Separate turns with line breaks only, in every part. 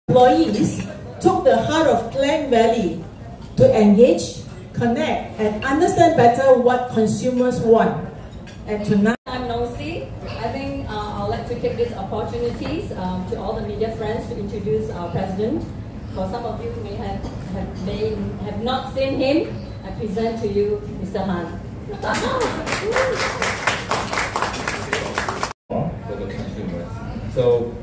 Employees took the heart of Klang Valley to engage, connect, and understand better what consumers want. And tonight,
I'm Nosy. I think I'd like to take these opportunities to all the media friends to introduce our president. For some of you who may have not seen him, I present to you Mr. Han.
For the consumers. So,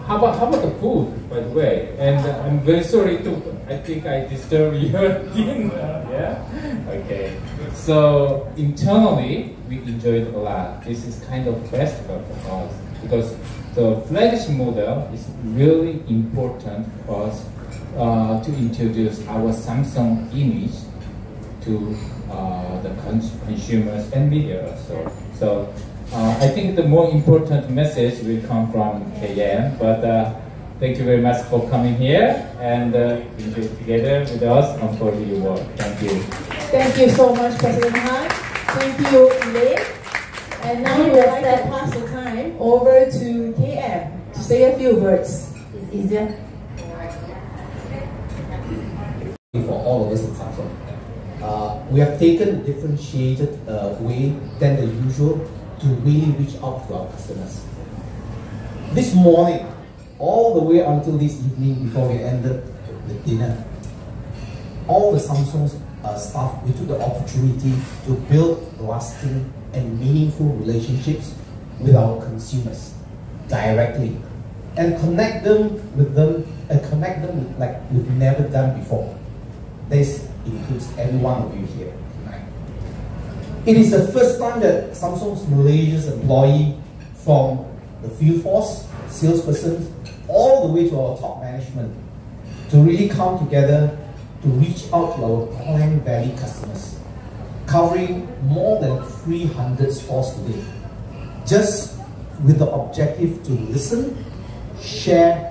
how about the food, by the way? And I'm very sorry I think I disturbed your dinner. Yeah? Okay. So, internally, we enjoyed a lot. This is kind of festival for us because the flagship model is really important for us to introduce our Samsung image to the consumers and media. So I think the more important message will come from KM, but thank you very much for coming here and enjoy together with us and for your work. Thank you.
thank you so much, President Han. Thank you, Linc. And now we would like to pass the time over to KM to say a few words. It's easier.
For all of us in Samsung, we have taken a differentiated way than the usual to really reach out to our customers. This morning, all the way until this evening before we ended the dinner, all the Samsung staff, we took the opportunity to build lasting and meaningful relationships with our consumers directly and connect them like we've never done before. This includes every one of you here tonight. It is the first time that Samsung Malaysia's employee, from the field force, salespersons, all the way to our top management, to really come together to reach out to our Klang Valley customers, covering more than 300 stores today, just with the objective to listen, share,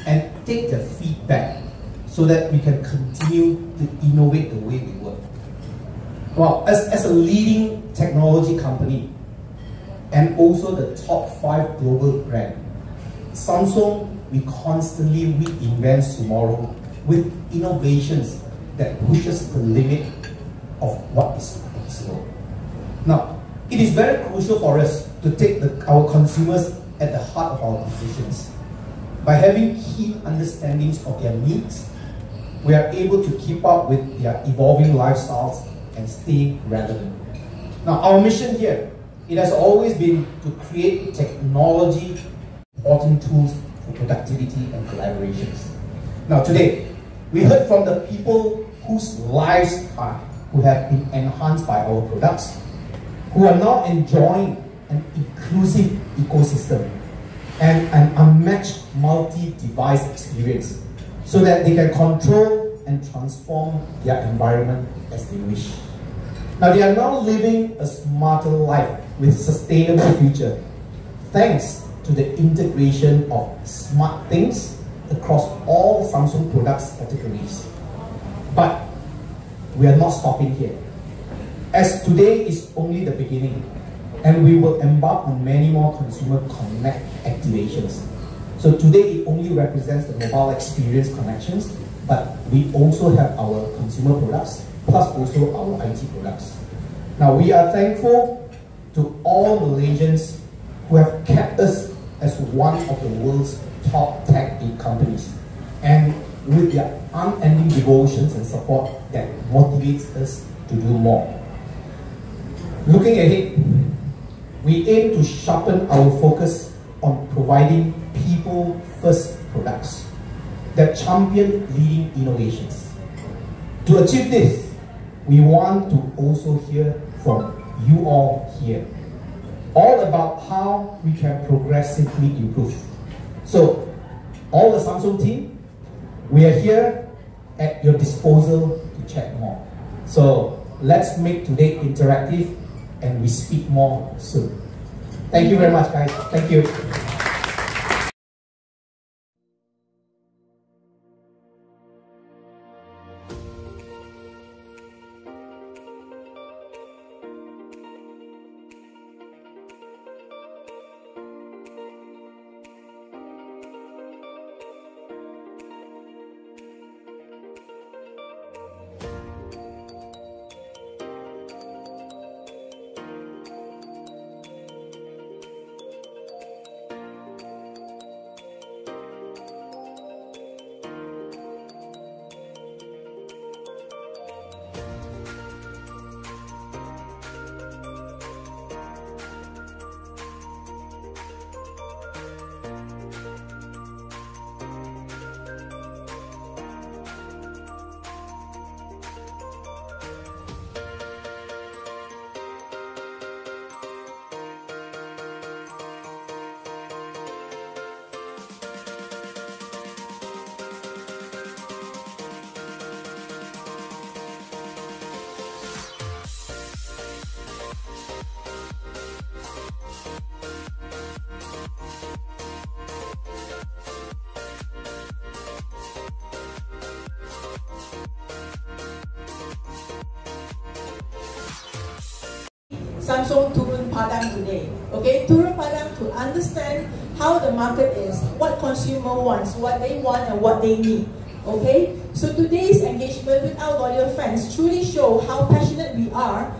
and take the feedback so that we can continue to innovate the way we work. Well, as a leading technology company and also the top 5 global brand, Samsung, we constantly reinvent tomorrow with innovations that pushes the limit of what is possible. Now, it is very crucial for us to take our consumers at the heart of our decisions. By having keen understandings of their needs, we are able to keep up with their evolving lifestyles and stay relevant. Now, our mission here, it has always been to create technology important tools for productivity and collaborations. Now, today, we heard from the people whose lives who have been enhanced by our products, who are now enjoying an inclusive ecosystem and an unmatched multi-device experience, so that they can control and transform their environment as they wish. Now they are now living a smarter life with sustainable future, thanks to the integration of smart things across all Samsung products categories. But we are not stopping here, as today is only the beginning, and we will embark on many more consumer connect activations. So today it only represents the mobile experience connections, but we also have our consumer products, plus also our IT products. Now we are thankful to all Malaysians who have kept us as one of the world's top tech companies, and with their unending devotions and support that motivates us to do more. Looking ahead, we aim to sharpen our focus on providing people-first products that champion leading innovations. To achieve this, we want to also hear from you all here, all about how we can progressively improve. So, all the Samsung team, we are here at your disposal to chat more. So, let's make today interactive and we speak more soon. Thank you very much, guys. Thank you.
Samsung Turun Padang today. Okay, Turun Padang to understand how the market is, what consumer wants, what they want and what they need. Okay, so today's engagement with our loyal fans truly show how passionate we are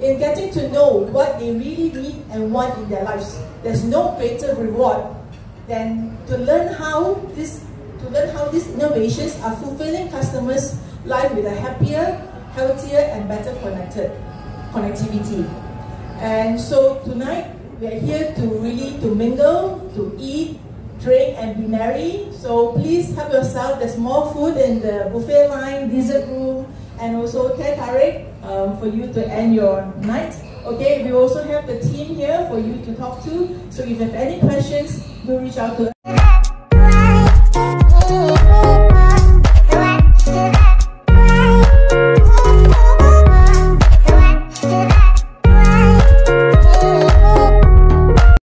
in getting to know what they really need and want in their lives. There's no greater reward than to learn how these innovations are fulfilling customers' life with a happier, healthier and better connectivity. And so tonight we are here to really mingle, to eat, drink and be merry. So please help yourself. There's more food in the buffet line, dessert room, and also teh tarik for you to end your night. Okay, we also have the team here for you to talk to. So if you have any questions, do reach out to us.